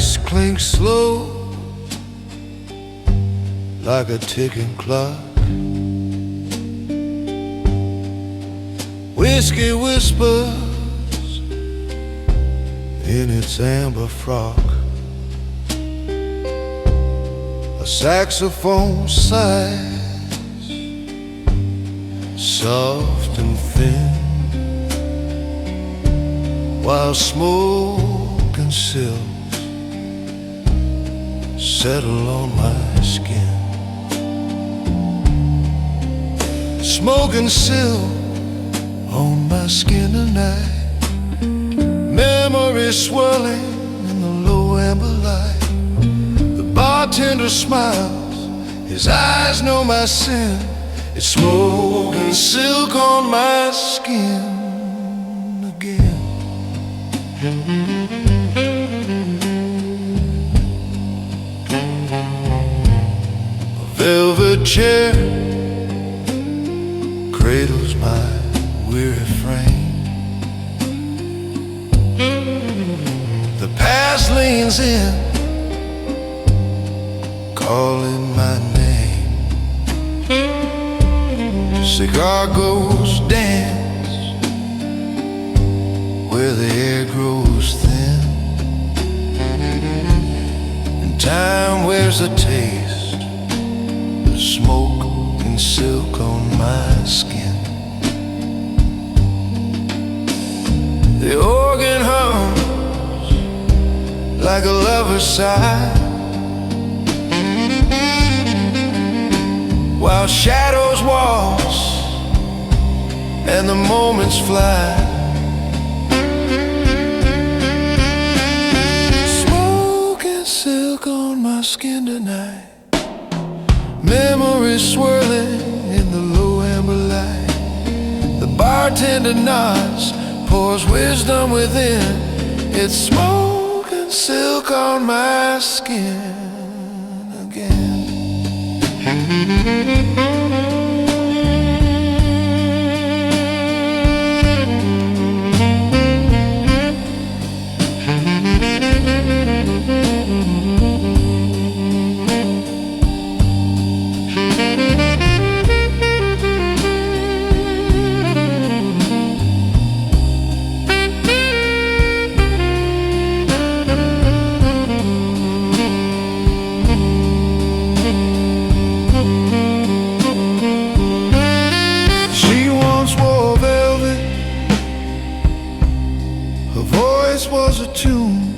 ice clinks slow like a ticking clock. Whiskey whispers in its amber frock. A saxophone sighs, soft and thin, while smoke and silks settle on my skin. Smoke and silk on my skin tonight. Memories swirling in the low amber light. The bartender smiles, his eyes know my sin. It's smoke and silk on my skin again. A velvet chair cradles my weary frame. The past leans in, calling my name. Cigar ghosts dance where the air grows thin, and time wears a taste of smoke and silk on my skin. The organ hums like a lover's sigh, while shadows waltz and the moments fly. Smoke and silk on my skin tonight. Memories swirling in the low amber light. The bartender nods, pours wisdom within. It's smoke and silk on my skin again. Was a tune.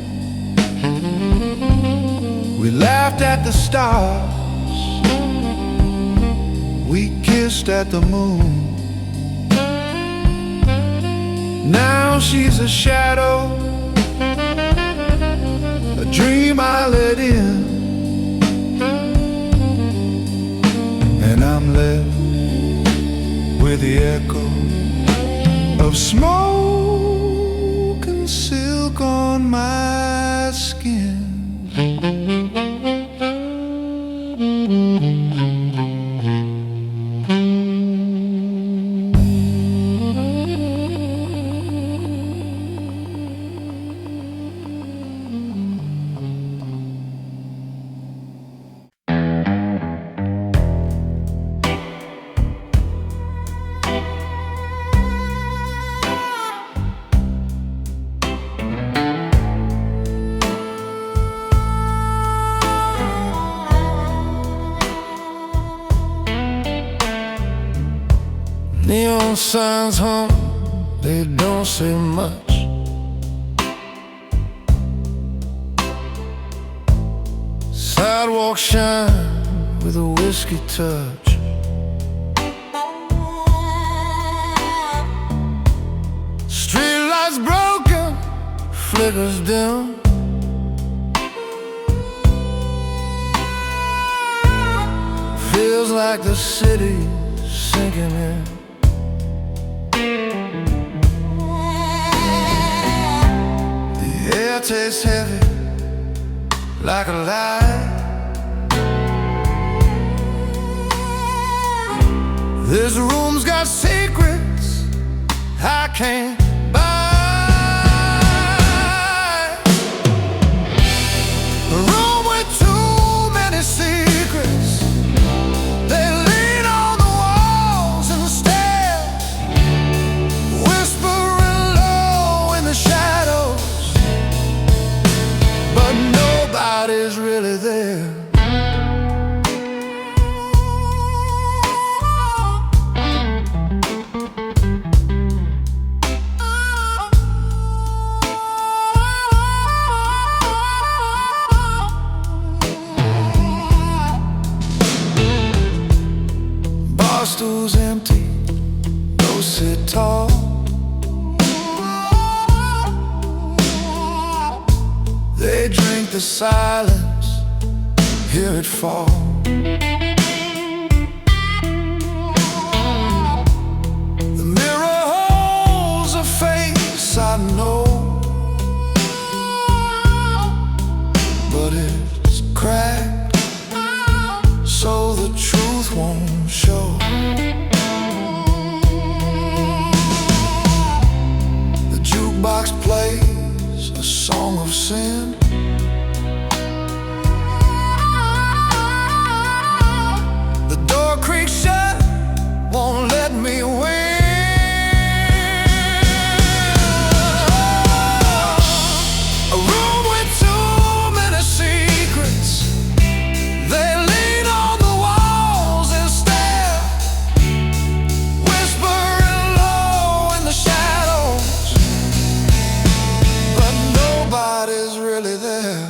We laughed at the stars, we kissed at the moon. Now she's a shadow, a dream I let in, and I'm left with the echo of smoke and silk on my skin. Neon signs hum, they don't say much. Sidewalks shine with a whiskey touch. Street lights broken, flickers dim. Feels like the city's sinking in. Air tastes heavy like a lie. This room's got secrets I can't buy. seat, go sit tall. They drink the silence, hear it fall. The mirror holds a face I know, but it's cracked, so the truth won't show. The jukebox plays a song of sin. The door creaks shut, won't let me win. A room with too many secrets. They lean on the walls and stare, whispering low in the shadows, but nobody's really there.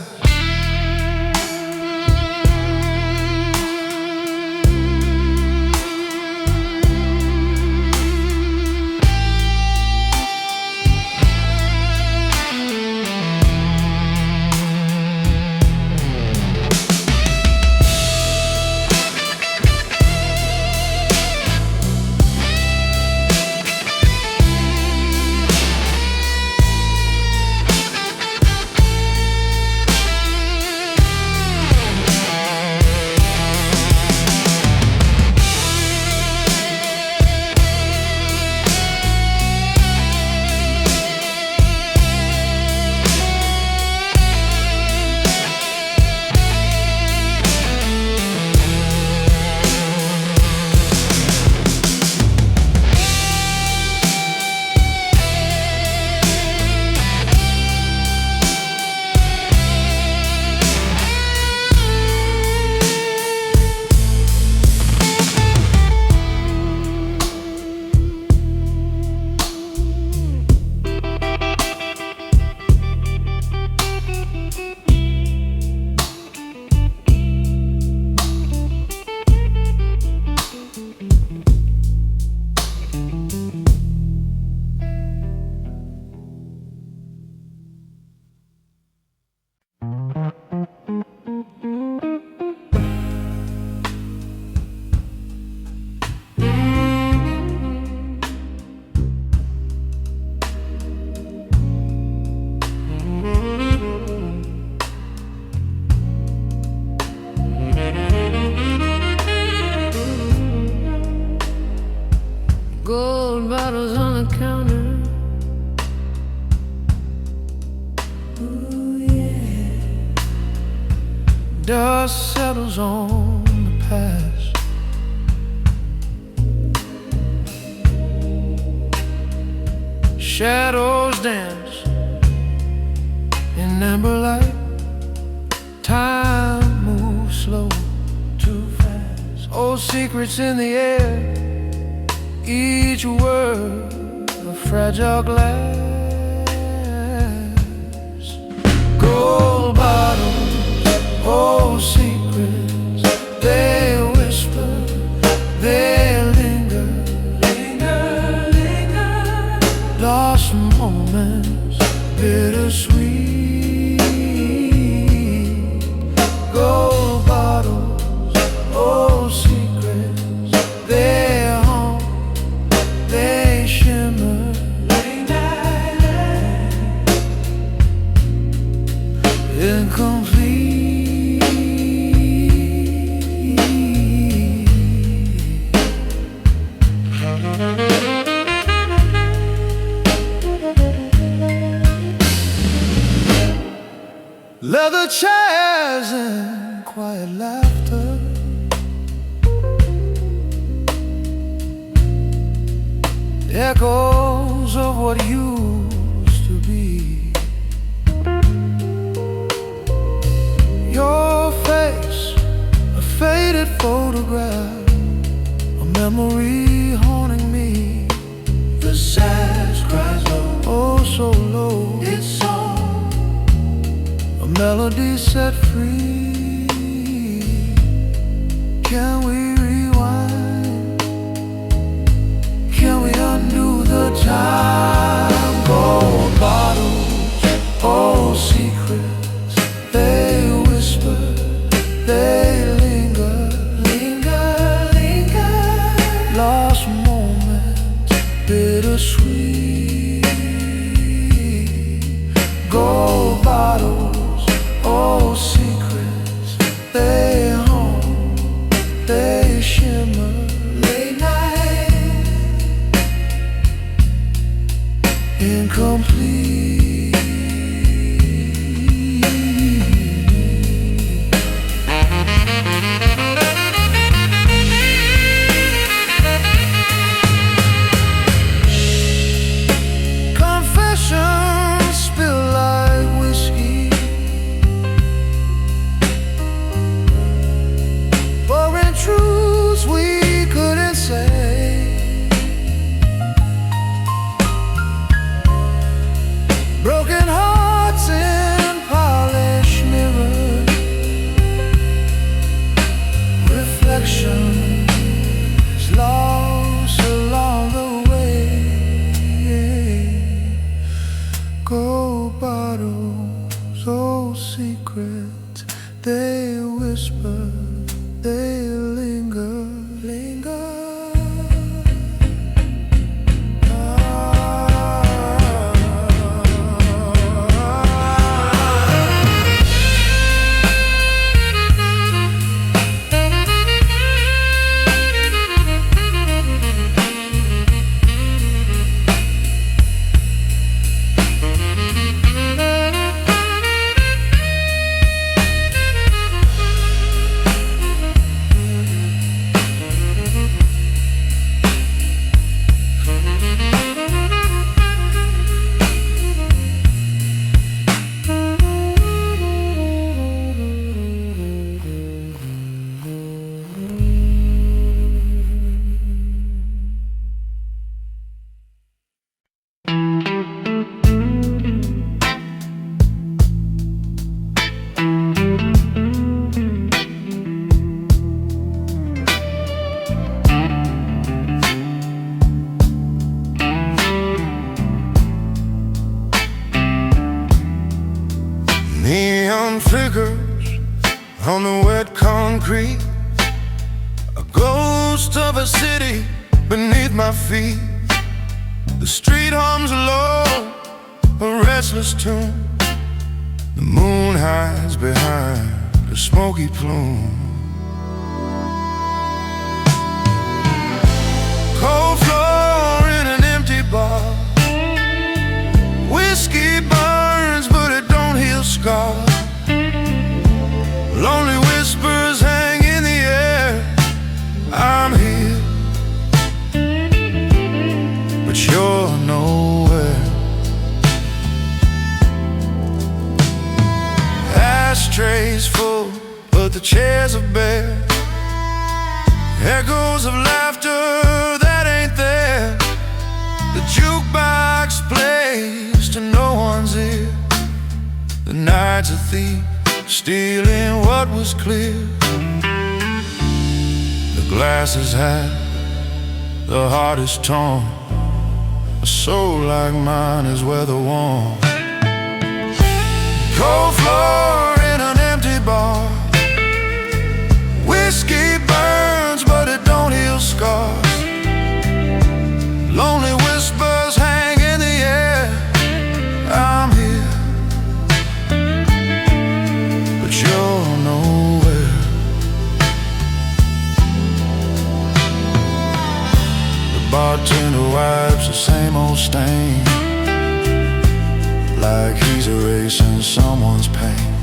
Gold bottles on the counter. Ooh, yeah. Dust settles on the past. Shadows dance in amber light. Time moves slow, too fast. Old secrets in the air, each word a fragile glass. Gold bottles, old secrets, they whisper, they linger, linger, linger. Lost moments, bittersweet. Gold bottles, old secrets, they haunt, they shimmer, incomplete. Leather chairs and quiet laughter. Echoes of what used to be. Your face, a faded photograph, a memory haunting me. The silence cries low, oh so low. It's song, a melody set free. Can we rewind bittersweet. Gold bottles, old secrets, they hum, they shimmer. Late night, incomplete. They whisper, they linger, linger. Neon flickers on the wet concrete, a ghost of a city beneath my feet. The street hums low, a restless tune. The moon hides behind a smoky plume. Cold floor in an empty bar. Whiskey burns, but it don't heal scars. Lonely whispers hang in the air. I'm here, but you're nowhere. Ashtrays full, but the chairs are bare. Echoes of laughter that ain't there. The jukebox plays to no one's ear. The night's a thief, stealing what was clear. The glass is half, the heart is torn. A soul like mine is weather worn. Cold floor in an empty bar. Whiskey burns, but it don't heal scars. Lonely whispers hang in the air. I'm here, but you're nowhere. The bartender wipes the same old stain, like he's erasing someone's pain.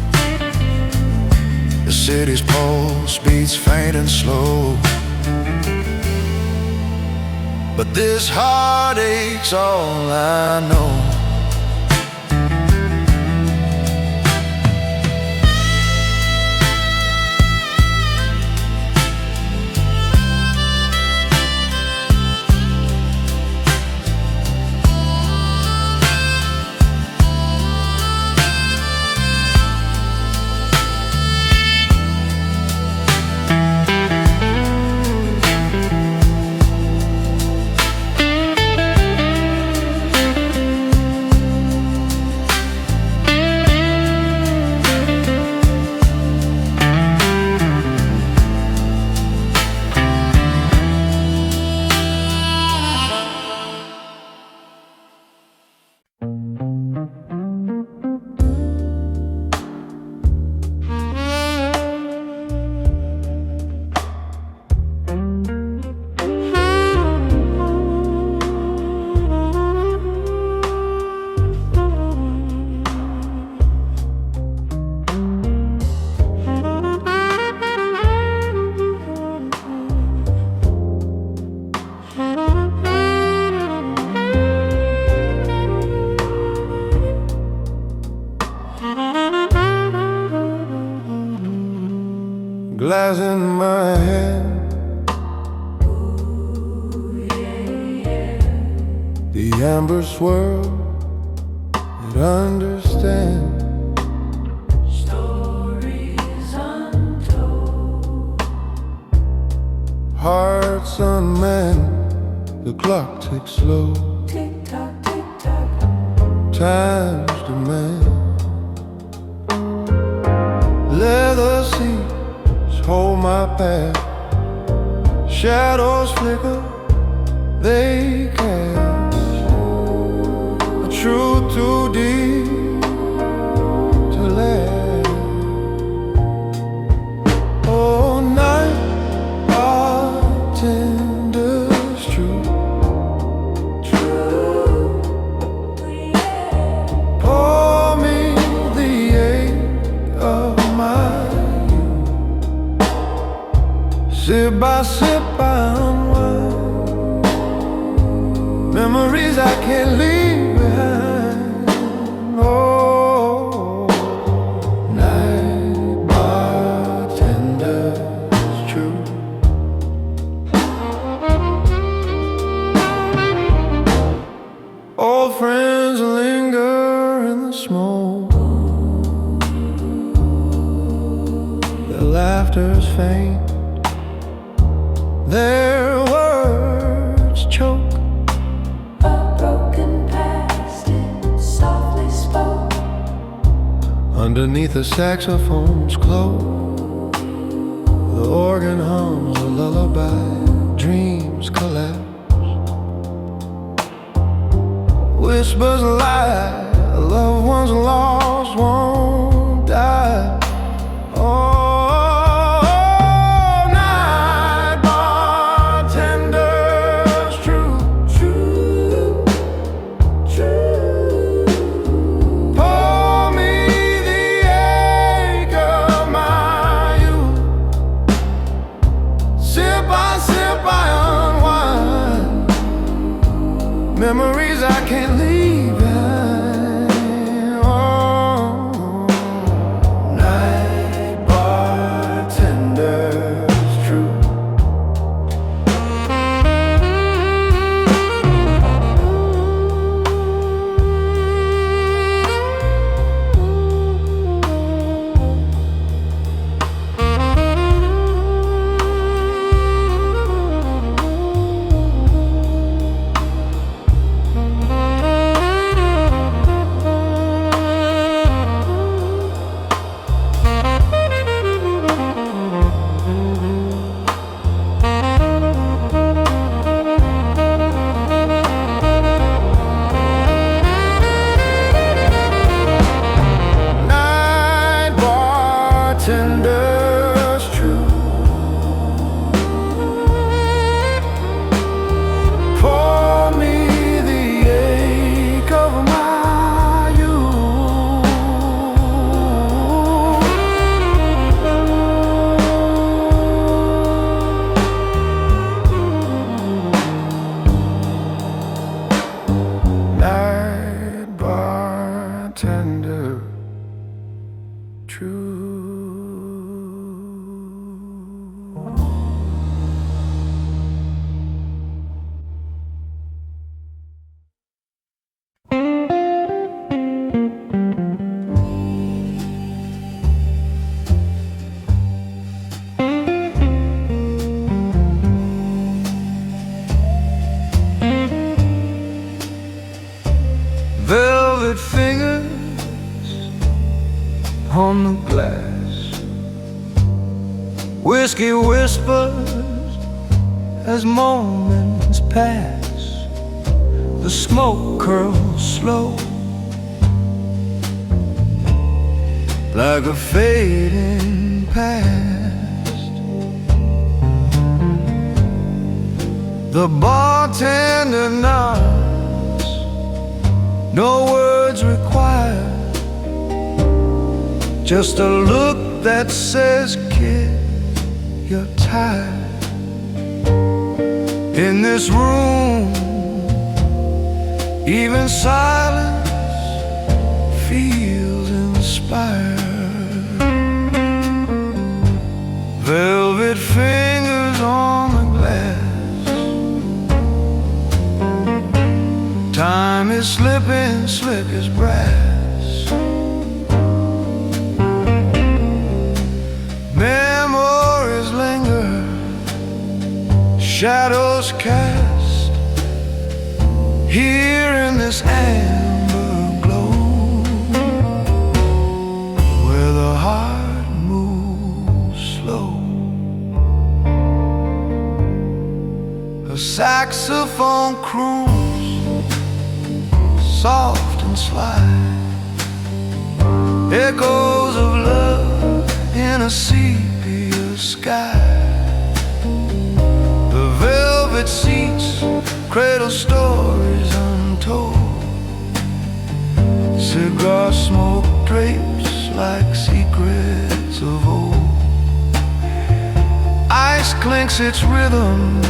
The city's pulse beats faint and slow, but this heartache's all I know. lies in my head. The amber swirl, it understands Stories untold. hearts unmanned. The clock ticks slow. Tick tock, tick tock. Time's demand. Leather seats hold my path. Shadows flicker, they cast a truth too deep to last. Oh, night bartender's true. Pour me the ache of my youth. Sip by sip I unwind. Memories I can't leave behind. Oh, night bartender's true. Old friends linger in the smoke. Their laughter's faint. Their words choke. A broken past it softly spoke. Underneath the saxophone's cloak, the organ hums a lullaby. Dreams collapse. Whispers lie. Loved ones lost won't die. Oh, night bartender's true. Pour me the ache of my youth. Sip by sip I unwind. Memories I can't leave behind. Oh, night bartender's true. Night bartender's true. Pour me the ache of my youth. Night bartender true. Velvet fingers on the glass. Whiskey whispers as moments pass. The smoke curls slow like a fading past. The bartender nods, no words required, just a look that says, kid, you're tired. In this room, even silence feels inspired. Time is slipping, slick as brass. Memories linger, shadows cast here in this amber glow, where the heart moves slow. A saxophone croons, soft and sly, echoes of love in a sepia sky. The velvet seats cradle stories untold. Cigar smoke drapes like secrets of old. Ice clinks its rhythm,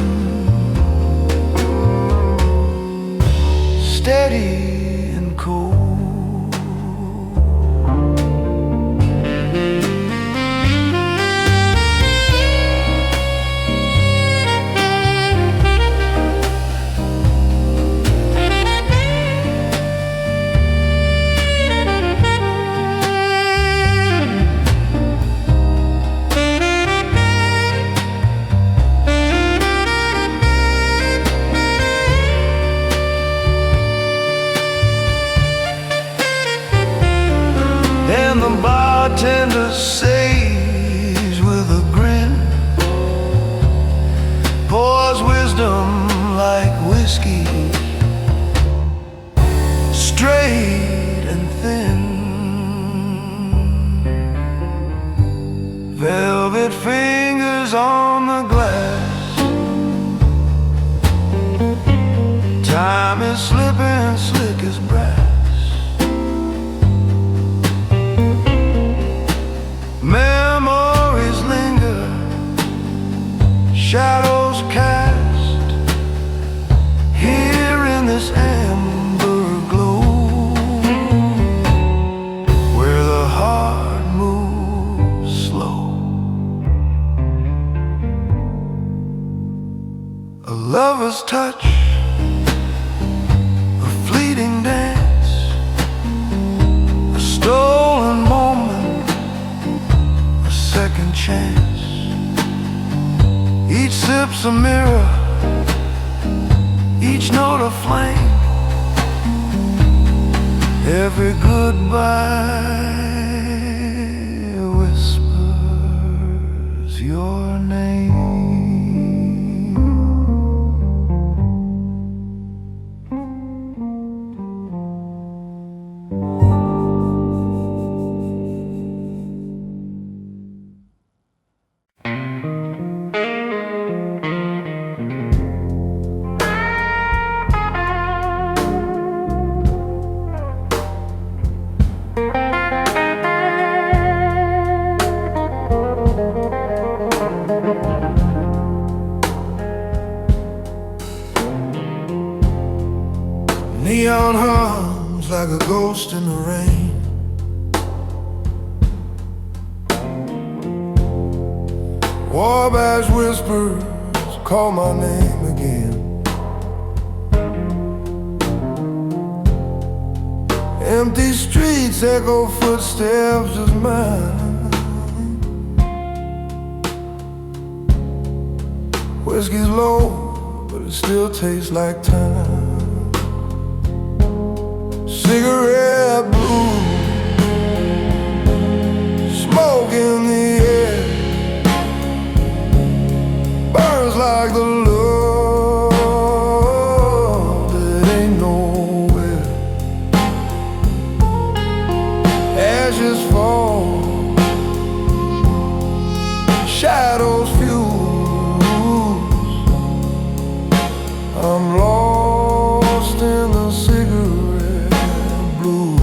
steady and cold. And the bartender says with a grin, pours wisdom like whiskey, straight and thin. Velvet fingers on the glass. Time is slipping, slick as brass. Memories linger, shadows cast here in this amber glow, where the heart moves slow. A lover's touch, a fleeting dance, a stolen moment, second chance. Each sip's a mirror, each note a flame. Every goodbye whispers your name. Neon hums like a ghost in the rain. Wabash whispers call my name again. Empty streets echo footsteps of mine. Whiskey's low, but it still tastes like time. Cigarette blue, smoke in the air, burns like the love that ain't nowhere. Ashes fall, shadows fuse. I'm lost in the cigarette blue.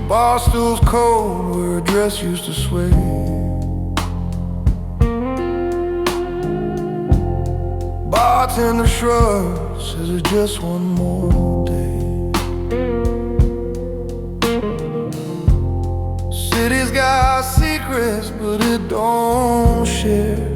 Bar stool's cold where a dress used to sway. Bartender shrugs, says it's just one more day. City's got secrets, but it don't share.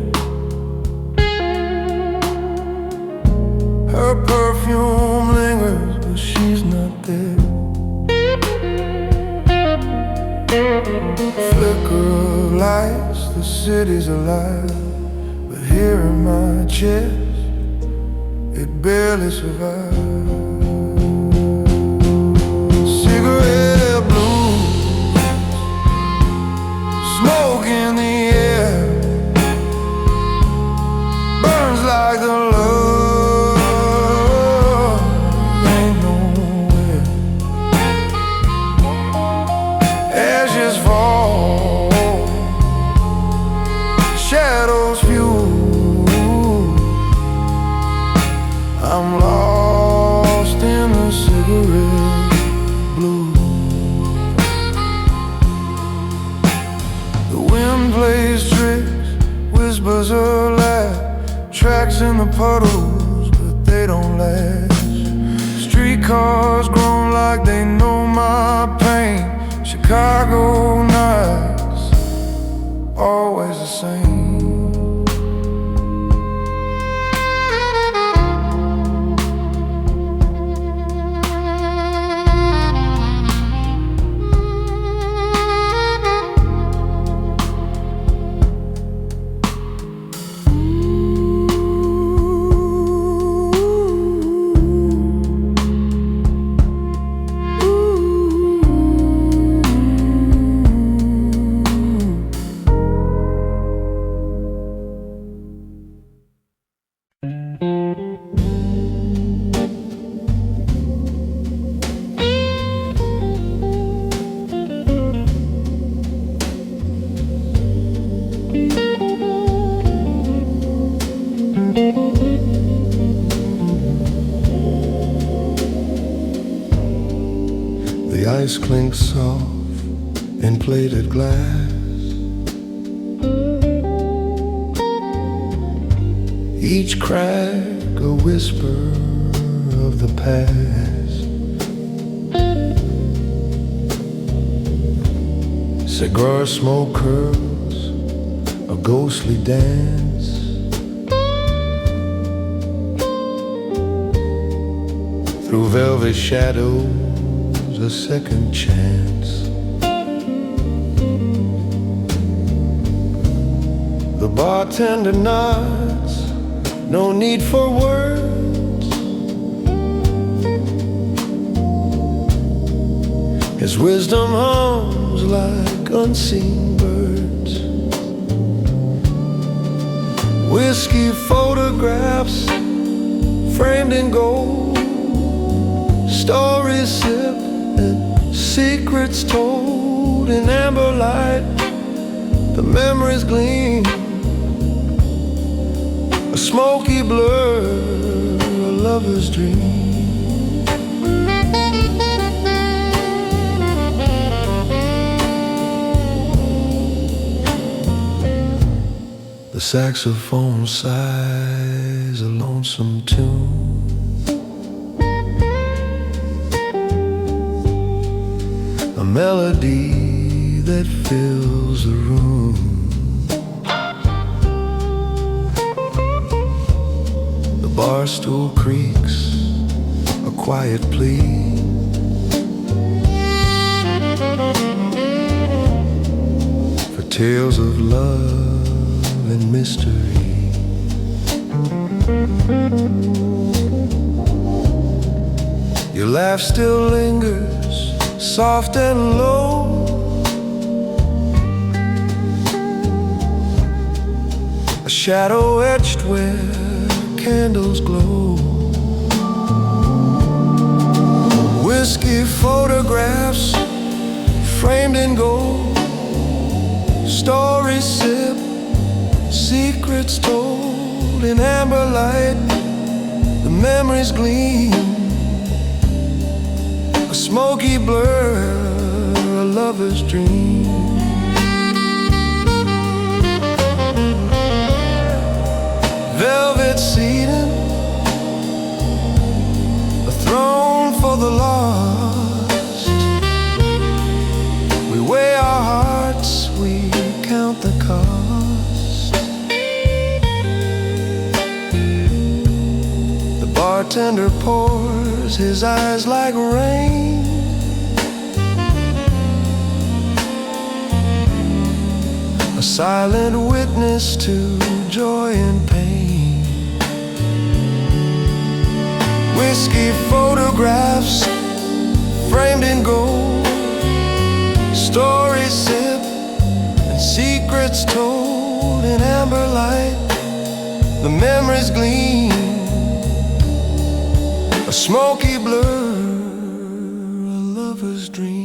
stays alive, but here in my chest, it barely survives. Cigarette blues, smoke in the air, burns like the love ain't nowhere. Ashes fall, shadows fuel. I'm lost in the cigarette blues. The wind plays tricks, whispers are laugh, tracks in the puddles, but they don't last. Streetcars groan like they know my pain. Chicago nights, always the same. The ice clinks soft in plated glass. Each crack a whisper of the past. Cigar smoke curls a ghostly dance. Through velvet shadows, a second chance. The bartender nods, no need for words. His wisdom hums like unseen birds. Whiskey photographs framed in gold, stories sipped and secrets told in amber light. The memories gleam, a smoky blur, a lover's dream. The saxophone sighs a lonesome tune. A melody that fills the room. The bar stool creaks, a quiet plea. For tales of love and mystery. Your laugh still lingers, soft and low. A shadow etched where candles glow. Whiskey photographs framed in gold, stories sipped, secrets told in amber light. The memories gleam, a smoky blur, a lover's dream. Velvet seating, a throne for the lost. We weigh our hearts, we count the cost. The bartender pours, his eyes like rain. A silent witness to joy and pain. Whiskey photographs framed in gold, stories sipped and secrets told in amber light. The memories gleam, a smoky blur, a lover's dream.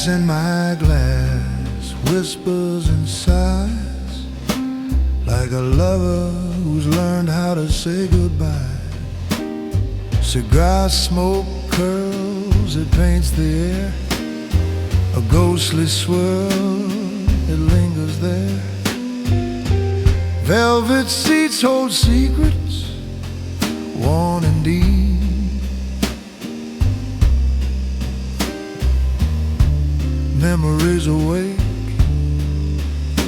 In my glass whispers and sighs, like a lover who's learned how to say goodbye. Cigar smoke curls, it paints the air, a ghostly swirl, it lingers there. Velvet seats hold secrets, worn and deep. Memories awake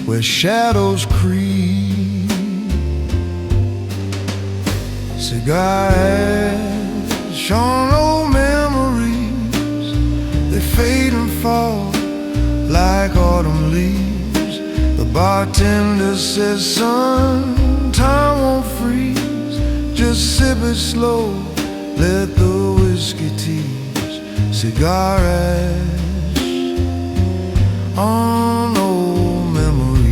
where shadows creep. Cigar ash on old memories, they fade and fall like autumn leaves. The bartender says, son, time won't freeze, just sip it slow, let the whiskey tease. Cigar ash on old memories.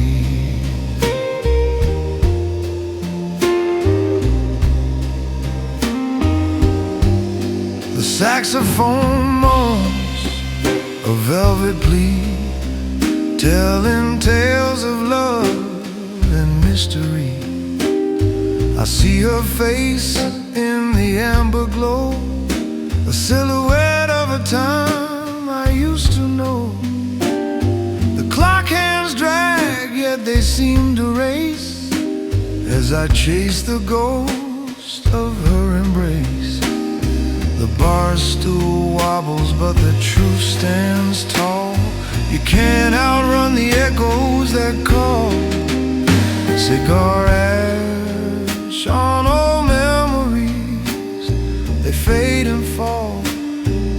The saxophone moans a velvet plea, telling tales of love and mystery. I see her face in the amber glow, a silhouette of a time I used to know. Clock hands drag, yet they seem to race as I chase the ghost of her embrace. The bar stool wobbles, but the truth stands tall. You can't outrun the echoes that call. Cigar ash on old memories, they fade and fall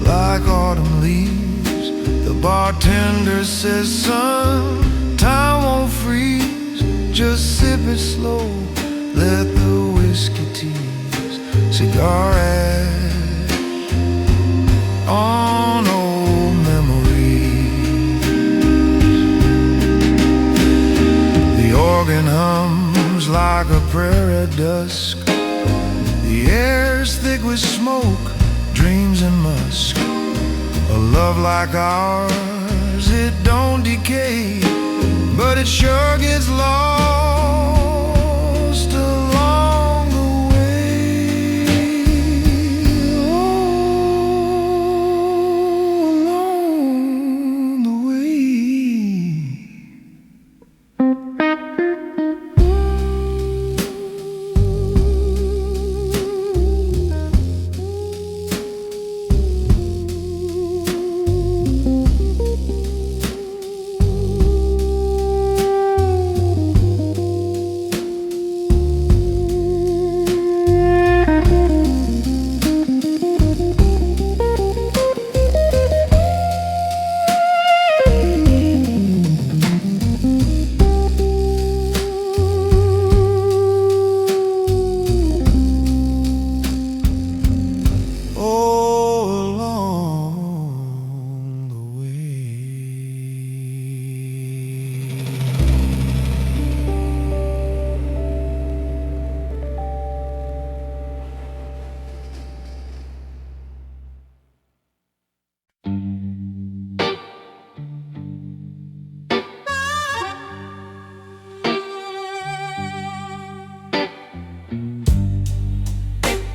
like autumn leaves. The bartender says, son, time won't freeze, just sip it slow, let the whiskey tease. Cigar ash on old memories. The organ hums like a prayer at dusk, the air's thick with smoke, dreams and musk. A love like ours, it don't decay, but it sure gets lost along the way. Oh, along the way.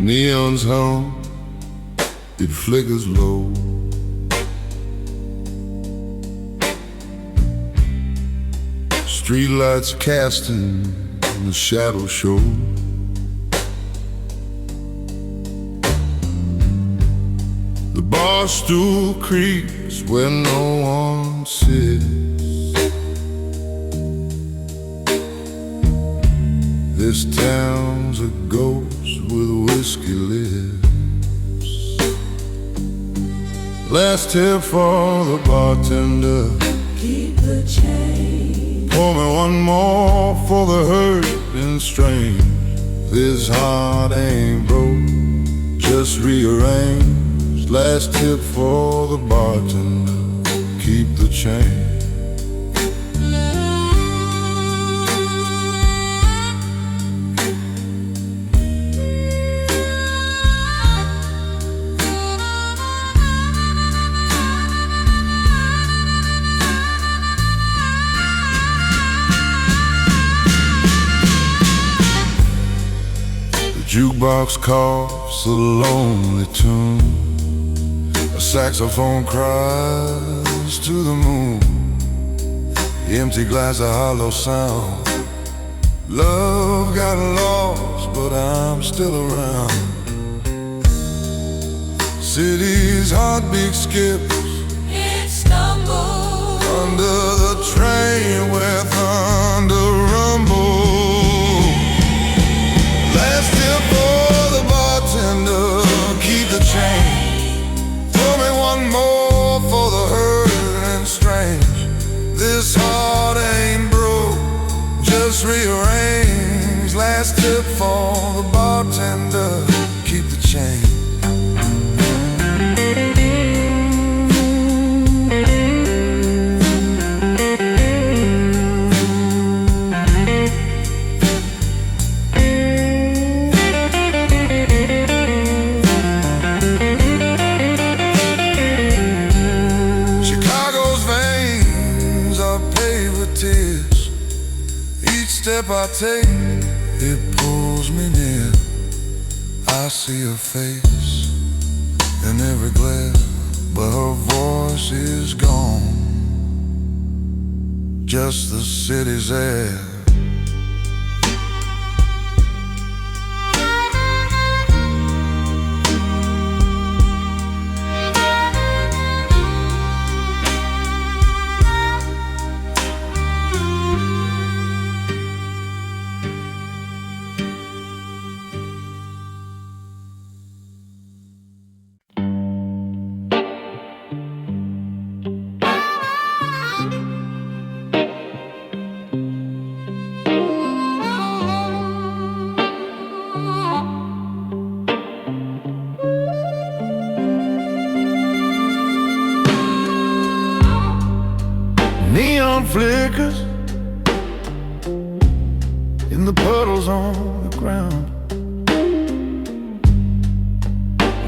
Neon's home, it flickers low. Streetlights casting the shadow show. The bar stool creaks where no one sits. This town's a ghost with whiskey lips. Last tip for the bartender, Keep the change. pour me one more for the hurt and strain. This heart ain't broke, just rearranged. Last tip for the bartender, keep the change. Jukebox coughs a lonely tune. A saxophone cries to the moon. The empty glass a hollow sound. Love got lost, but I'm still around. City's heartbeat skips. It stumbles Under the train where thunder rumbles. Last tip for the bartender, keep the change. Pour me one more for the hurt and strange. This heart ain't broke, just rearranged. Last tip for the bartender, keep the change. Step I take, it pulls me near. I see her face in every glare, but her voice is gone. Just the city's air. Neon flickers in the puddles on the ground.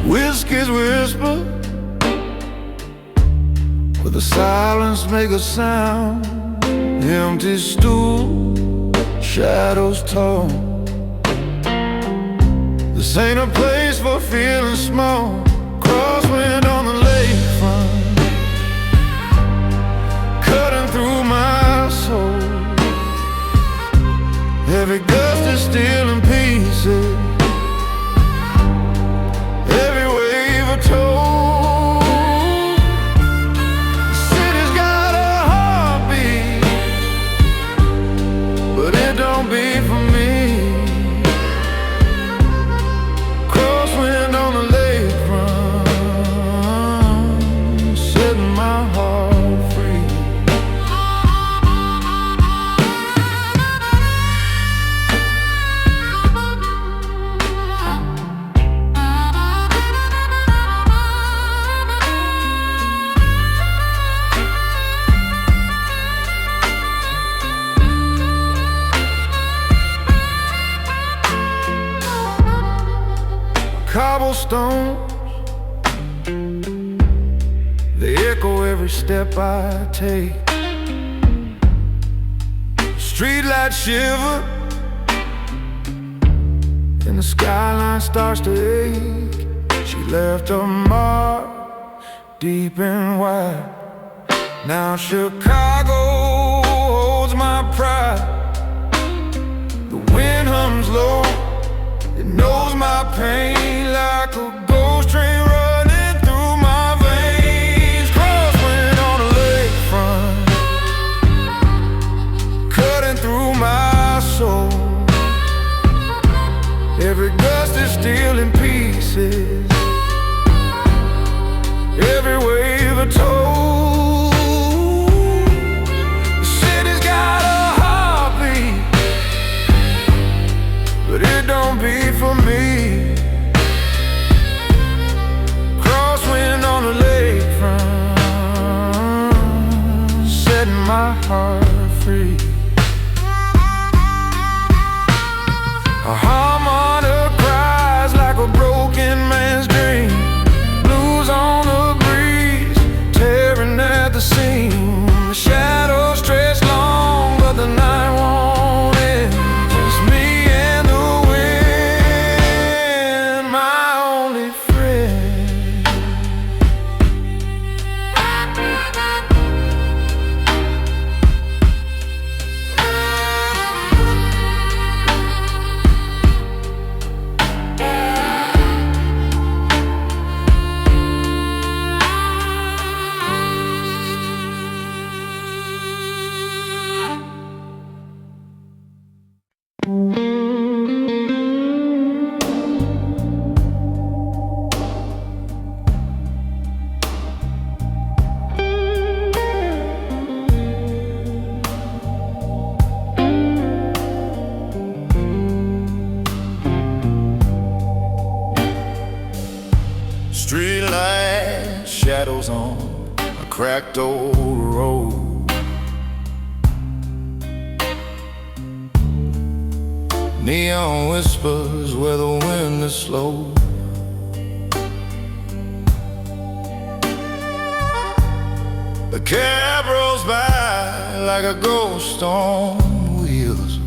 Whiskey's whisper with the silence make a sound. Empty stool, shadows tall. This ain't a place for feeling small. Crosswind on the lakefront, cutting through my soul. Every gust is still in pieces, every wave a toll. The city's got a heartbeat, but it don't beat for me. Crosswind on the lakefront, setting my heart free. Cobblestones, they echo every step I take. Streetlight shiver in and the skyline starts to ache. She left a mark deep and wide. Now Chicago holds my pride. The wind hums low, it knows my pain like a ghost train running through my veins. Crosswind on the lakefront, cutting through my soul. Every gust is still in pieces, every wave a toll. The city's got a heartbeat, but it don't beat for me. Crosswind on the lakefront, setting my heart free. A harmonica cries like a broken man's dream. Blues on the breeze, tearing at the seam. The shadows stretch long, but the night won't end. Just me and the wind, my only friend. Streetlight shadows on a cracked old road. Neon whispers where the wind is slow. The cab rolls by like a ghost on wheels.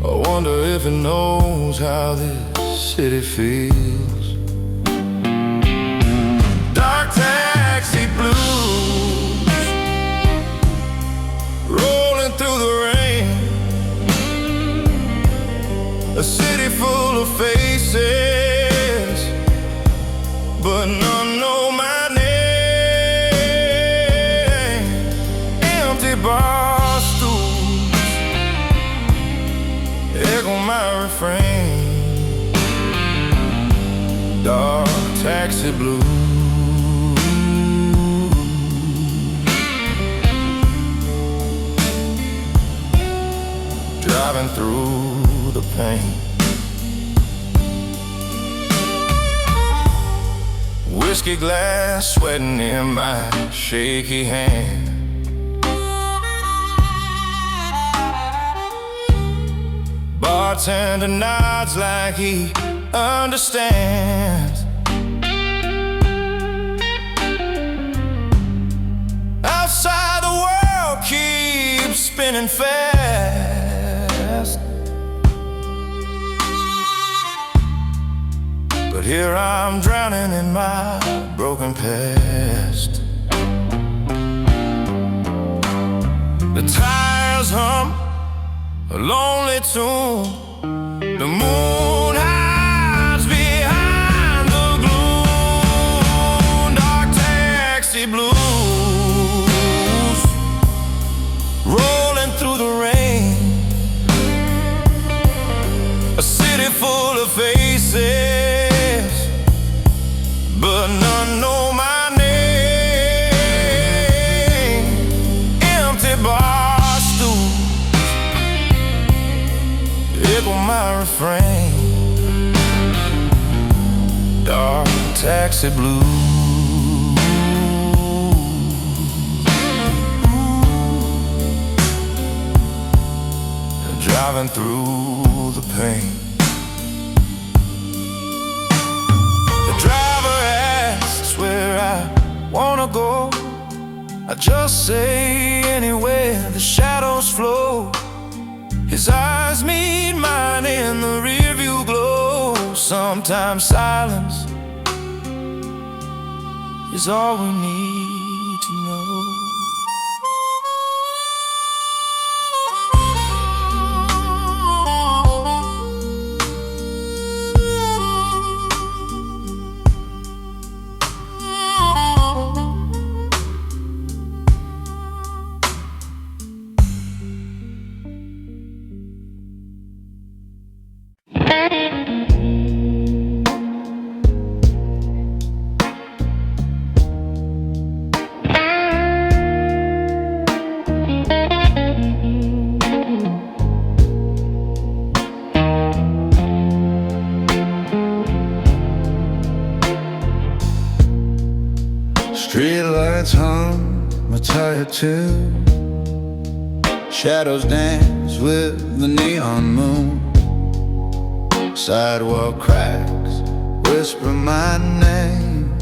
I wonder if it knows how this city feels. Dark taxi blues, rolling through the rain. A city full of faces, but none know my name. Empty bar stools echo my refrain. Dark taxi blues, driving through the pain. Whiskey glass sweating in my shaky hand. Bartender nods like he understands. Outside the world keeps spinning fast, but here I'm drowning in my broken past. The tires hum a lonely tune. The moon hides behind the gloom. Dark taxi blues, rolling through the rain. A city full of faces, but none know my name. Empty bar stools echo my refrain. Dark taxi blues, driving through the pain. The driver asks where I wanna go. I just say anywhere the shadows flow. His eyes meet mine in the rearview glow. Sometimes silence is all we need to know. Streetlights hum my tired tune. Shadows dance with the neon moon. Sidewalk cracks whisper my name.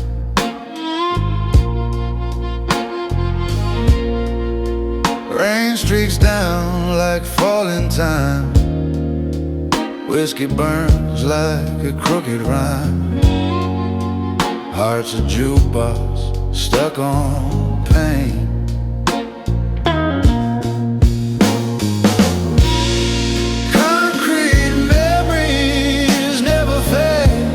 Rain streaks down like falling time. Whiskey burns like a crooked rhyme. Heart's a jukebox stuck on pain. Concrete memories never fade.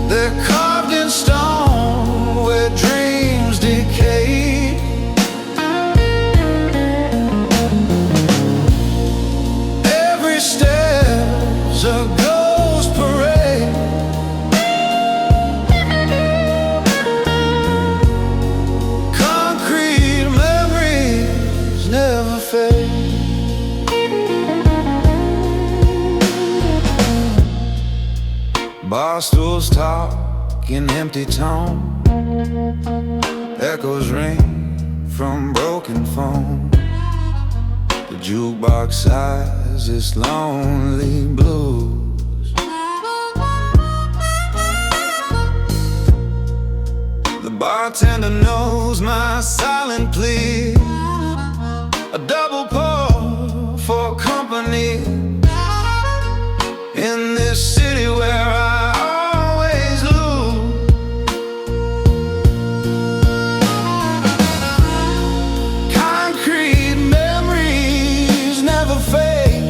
They're carved in stone where dreams decay. Every step's a ghost parade. Concrete memories never fade. Bar stools talk in empty tone. Echoes ring from broken phone. The jukebox sighs its lonely blues. The bartender knows my silent plea. A double pour for company. In this city where I always lose. Concrete memories never fade.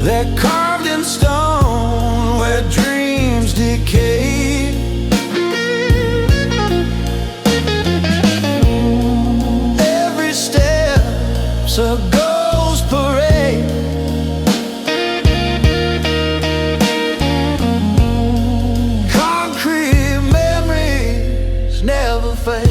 They're carved in stone where dreams decay. Every step's a ghost parade. Concrete memories never fade.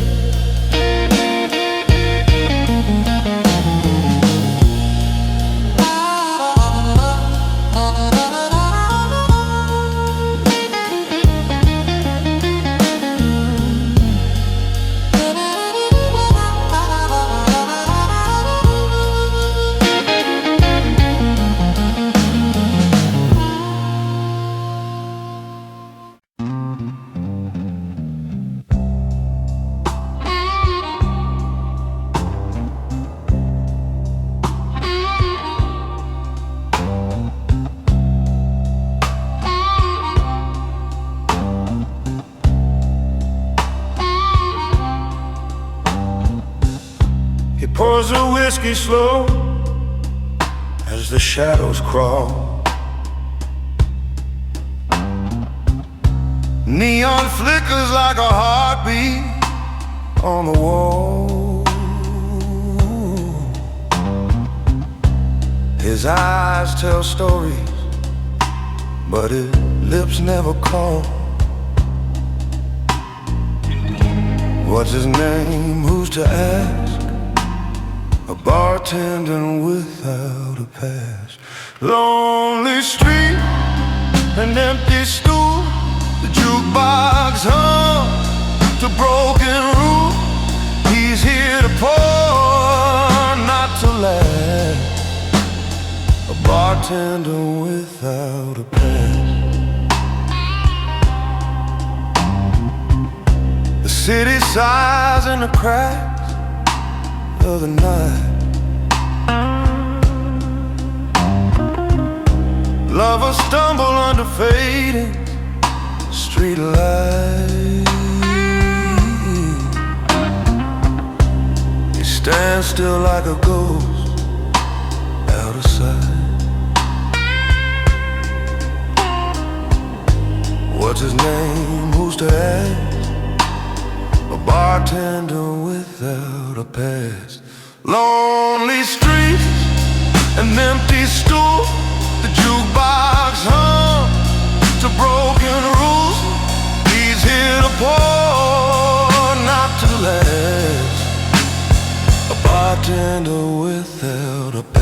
He pours the whiskey slow as the shadows crawl. Neon flickers like a heartbeat on the wall. His eyes tell stories, but his lips never call. What's his name? Who's to ask? A bartender without a past. Lonely street, an empty stool. The jukebox hum to broken roof. He's here to pour, not to last. A bartender without a past. city sighs in the cracks of the night. Lovers stumble under fading street lights. He stands still like a ghost out of sight. What's his name? Who's to ask? A bartender without a past. Lonely streets, an empty stool. The jukebox hum to broken rules. He's here to pour, not to last. A bartender without a past.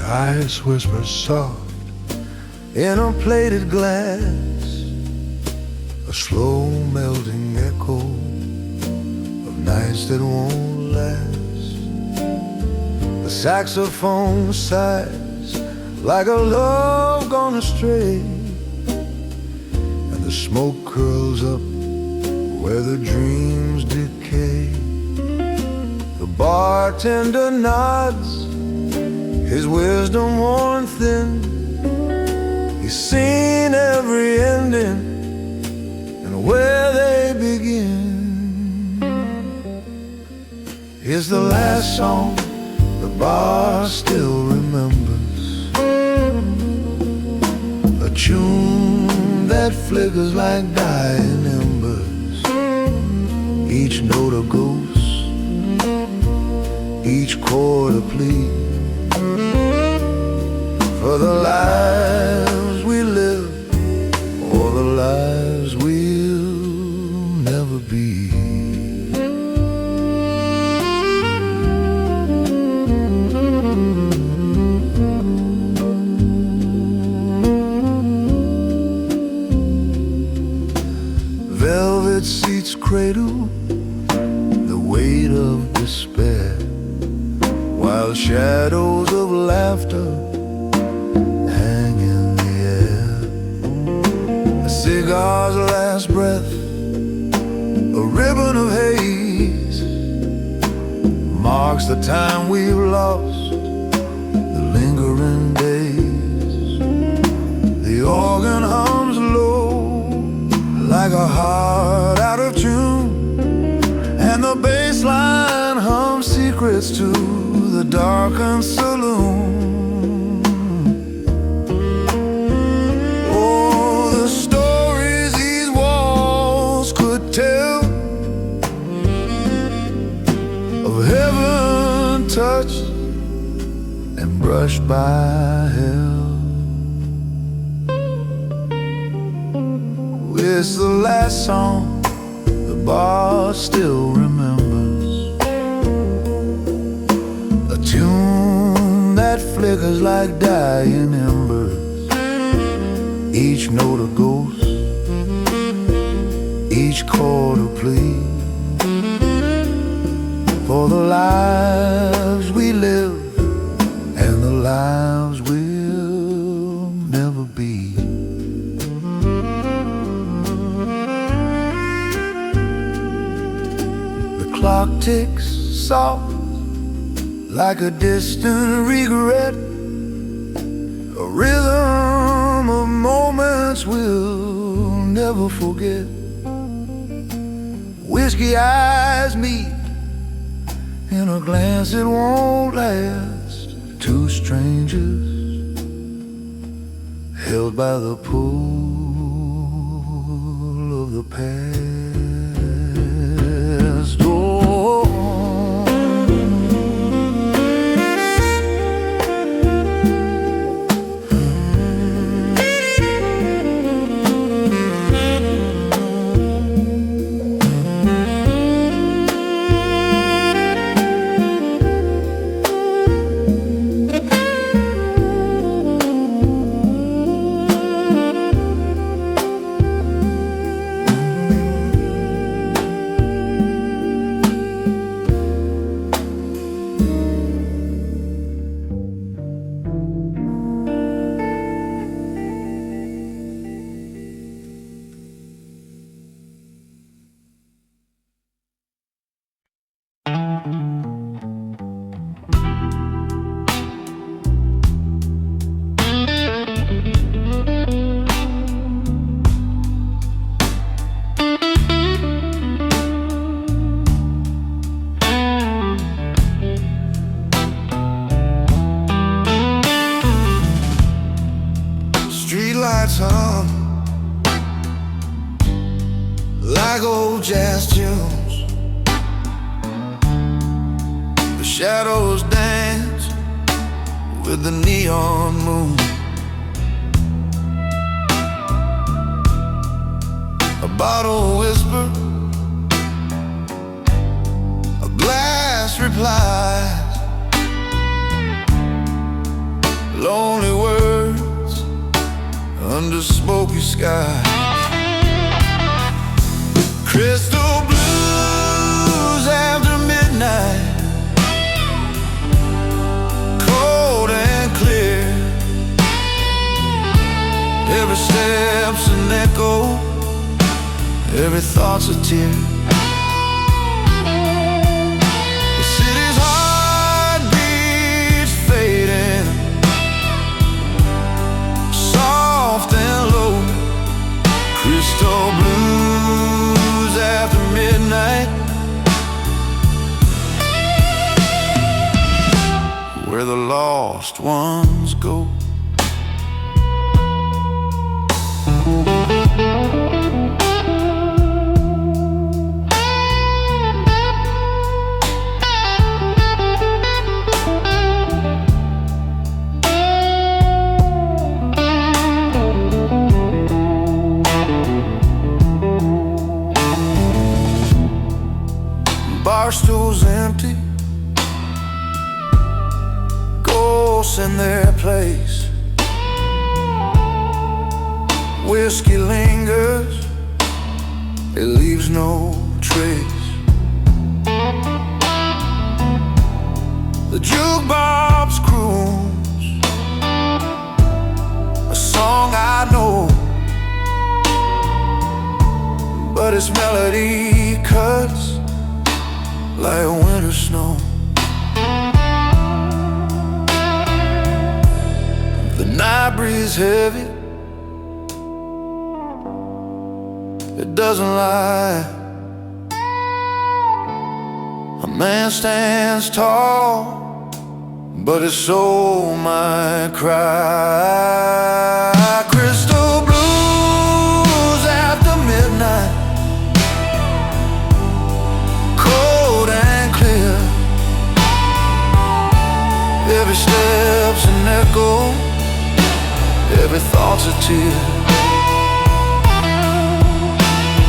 Ice whispers soft In a plated glass, a slow melting echo of nights that won't last. The saxophone sighs like a love gone astray, and the smoke curls up where the dreams decay. The bartender nods, his wisdom worn thin. He's seen every ending and where they begin. Here's the last song the bar still remembers, a tune that flickers like dying embers. Each note a ghost, each chord a plea for the lives we live, or the lives we'll never be. Velvet seats cradle the weight of despair, while shadows of laughter hang in the air. A cigar's last breath, a ribbon of haze, marks the time we've lost, the lingering days. The organ hums low like a heart out of tune, and the bass line hums secrets to the darkened saloon. Oh, the stories these walls could tell of heaven touched and brushed by hell. It's the last song the bar still remembers, a tune that flickers like dying embers. Each note a ghost, each chord a plea for the lives we live and the lives we'll never be. The clock ticks soft like a distant regret, a rhythm of moments we'll never forget. whiskey eyes meet in a glance that won't last. Two strangers held by the pull of the past. Oh, streetlights hum like old jazz tunes. The shadows dance with the neon moon. A bottle whisper, a glass replies, lonely words under smoky skies. Crystal blues after midnight, cold and clear. Every step's an echo, every thought's a tear. The city's heartbeats fading, soft and low. Crystal blues after midnight, where the lost ones go. Bar stools empty, ghosts in their place. Whiskey lingers, it leaves no trace. The jukebox croons a song I know, but its melody cuts like winter snow. The night breeze heavy, it doesn't lie. A man stands tall, but his soul might cry. Crystal blues after midnight, cold and clear. Every step's an echo, every thought's a tear.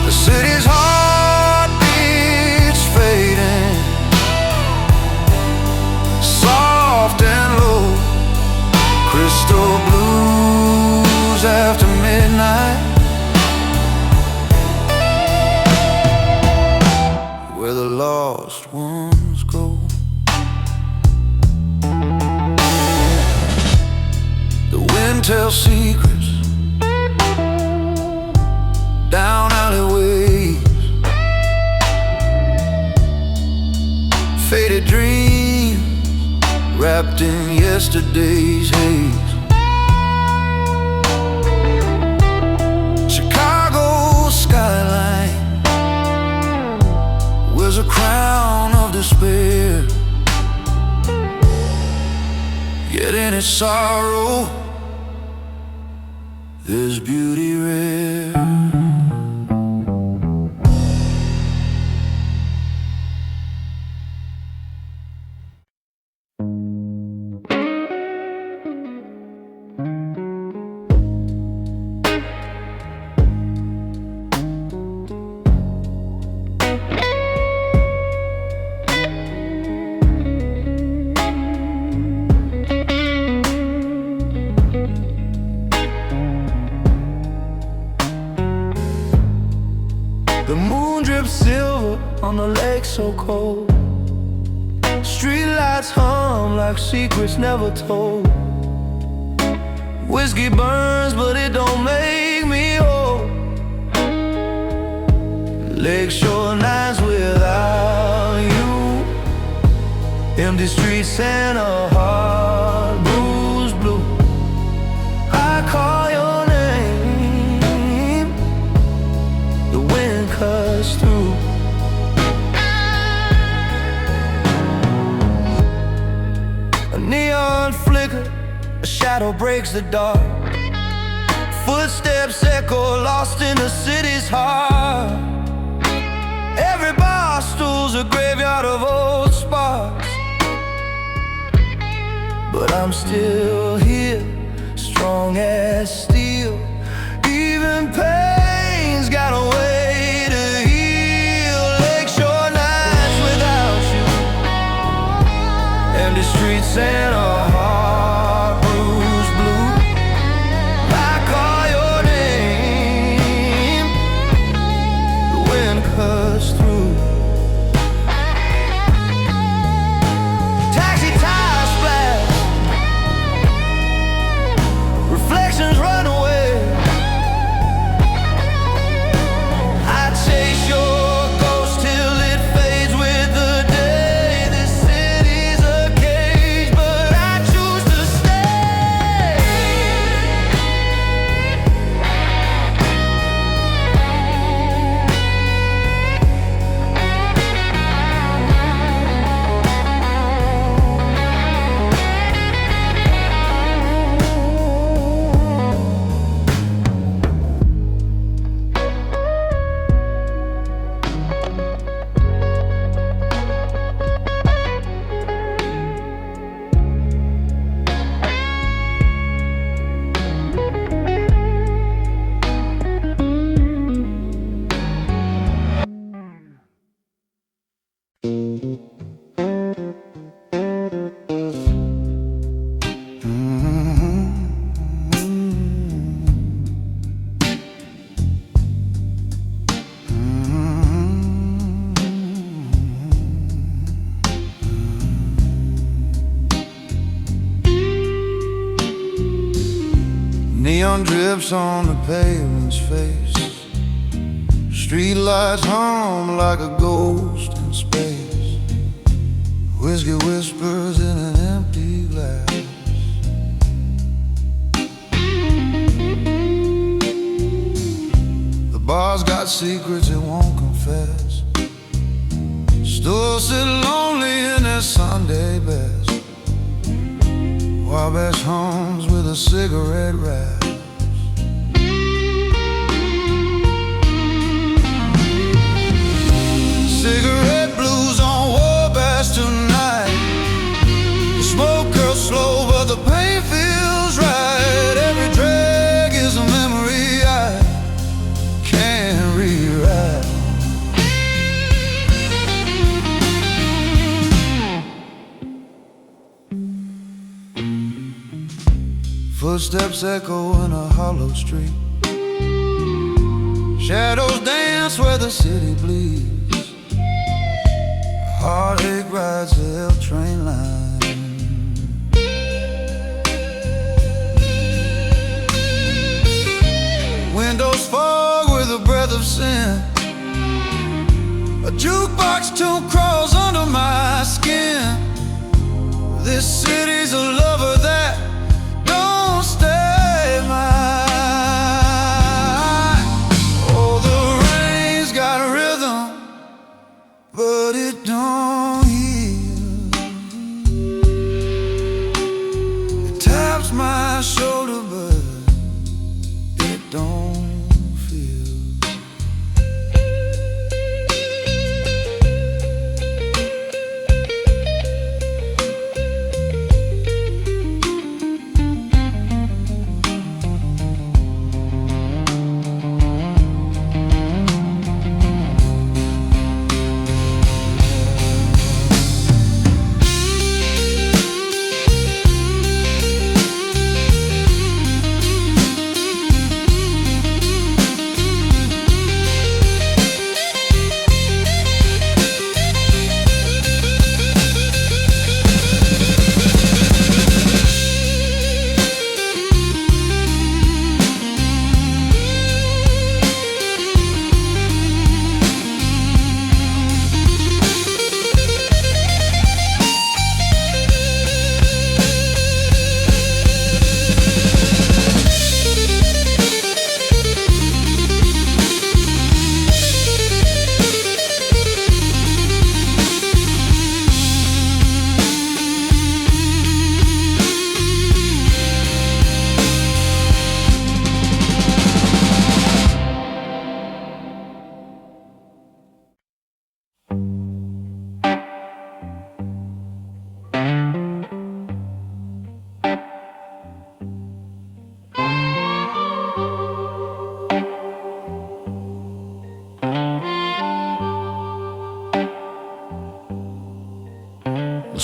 The city's heartbeats fading, soft and low. Crystal blues after midnight, where the lost ones go. The wind tells secrets down alleyways, faded dreams wrapped in yesterday's haze. Chicago skyline any sorrow. There's beauty rare. The moon drips silver on the lake so cold. Streetlights hum like secrets never told. Whiskey burns but it don't make me whole. Lakeshore nights without you, empty streets and a heart bruised blue. I call your name, the wind cuts through. A neon flicker, a shadow breaks the dark. Footsteps echo lost in the city's heart. Every bar stool's a graveyard of old sparks. But I'm still here, strong as steel. Even pain's got a way to heal. Lakeshore nights without you, empty streets and a heart bruised blue. I call your name, the wind cuts through. Taxi tires splash, reflections run away. I chase your ghost till it fades with the day. This city's a cage, but I choose to stay. Neon drips on the pavement's face. Streetlights hum like a ghost in space. Whiskey whispers in an empty glass. The bar's got secrets it won't confess. Stools sit lonely in their Sunday best. Wabash hums with a cigarette wrap. Cigarette blues on Wabash tonight. The smoke curls slow but the pain feels right. Every drag is a memory I can't rewrite. Footsteps echo in a hollow street. Shadows dance where the city bleeds. Heartache rides the L train line. Windows fog with a breath of sin. A jukebox tune crawls under my skin. This city's a lover that don't stay mine. Oh, the rain's got a rhythm, but it don't heal. It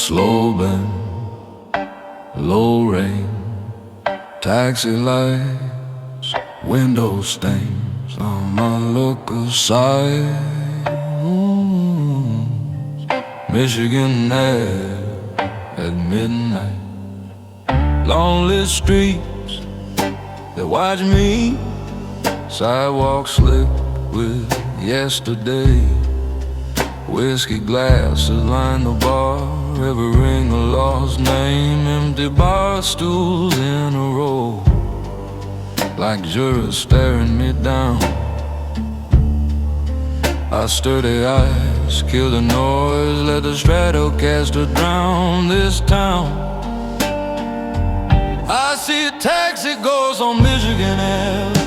slow bend, low rain, taxi lights, window stains on my look side. Michigan air at midnight, lonely streets that watch me, sidewalk slick with yesterday. Whiskey glasses line the bar, every ring a lost name. Empty bar stools in a row, like jurors staring me down. Our sturdy eyes kill the noise, let the Stratocaster drown this town. I see taxi ghosts on Michigan Ave,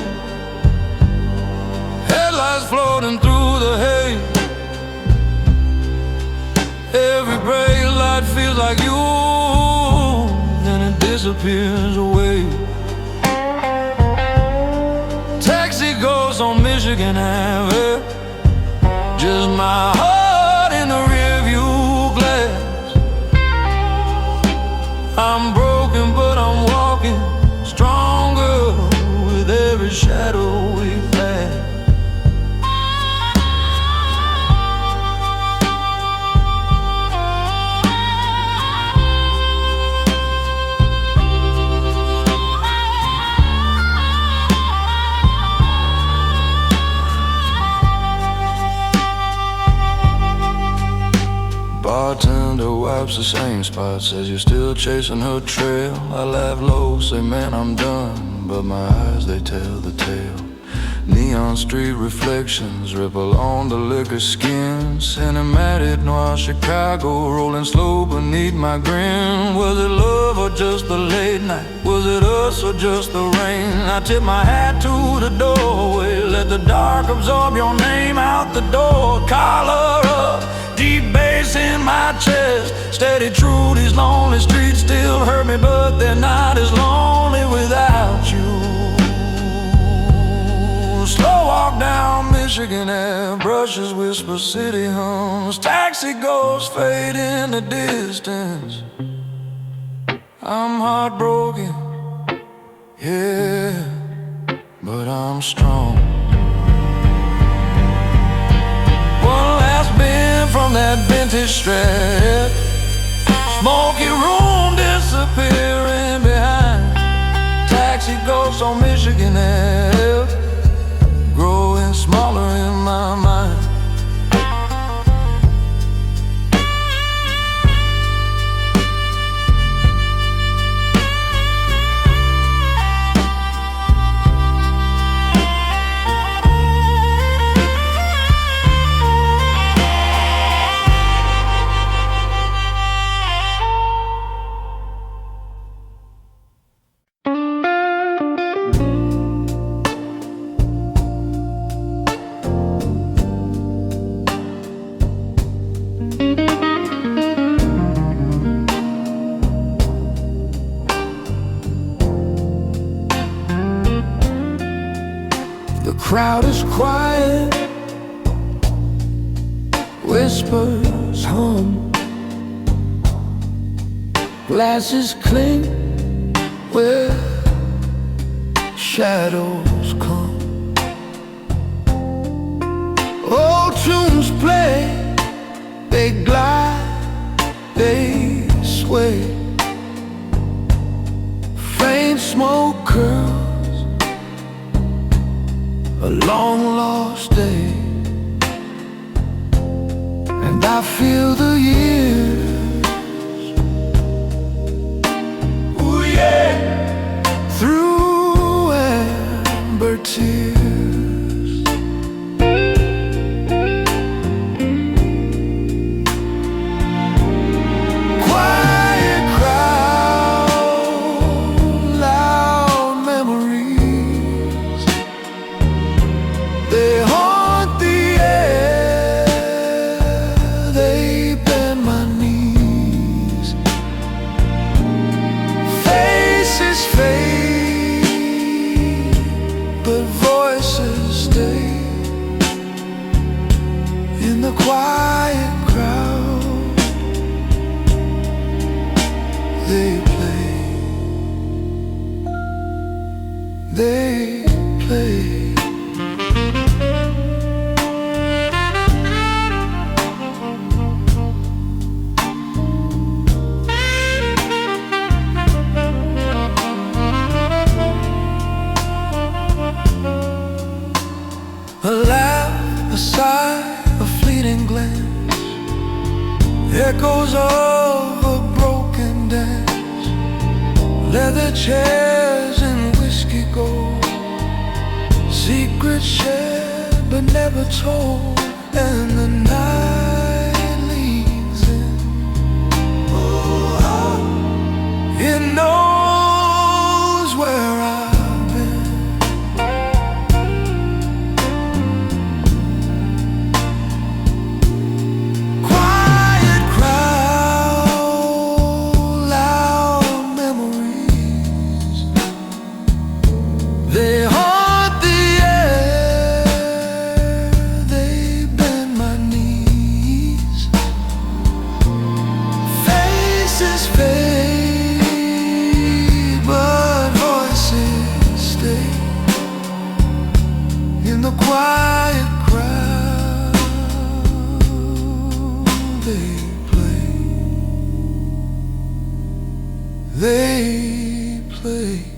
headlights floating through the haze. Every brake light feels like you, then it disappears away. Taxi ghosts on Michigan Ave, just my heart in the rearview glass. I'm broken but I'm walking stronger with every shadow we pass. Bartender wipes the same spot, says you're still chasing her trail. I laugh low, say man I'm done, but my eyes they tell the tale. Neon street reflections ripple on the liquor skin. Cinematic noir Chicago rolling slow beneath my grin. Was it love or just the late night? Was it us or just the rain? I tip my hat to the doorway, let the dark absorb your name out the door. Collar up, deep bass in my chest, steady true, these lonely streets still hurt me, but they're not as lonely without you. Slow walk down Michigan Ave, brushes whisper, city hums, taxi ghosts fade in the distance. I'm heartbroken, yeah, but I'm strong. One last bend from that vintage strap, smoky room disappearing behind. Taxi ghosts on Michigan Ave, growing smaller in my mind. Crowd is quiet, whispers hum, glasses clink where shadows come. Old tunes play, they glide, they sway. Faint smoke curls, a long lost day, and I feel the years, ooh yeah, through amber tears. Quiet crowd, loud memories, they haunt the air, they bend my knees. Faces fade, but voices stay in the quiet crowd. Echoes of a broken dance, leather chairs and whiskey gold, secrets shared but never told, and the night leaves in. It knows where I've been. Quiet crowd, loud memories, they haunt the air, they bend my knees. Faces fade, but voices stay in the quiet crowd. They play, they play.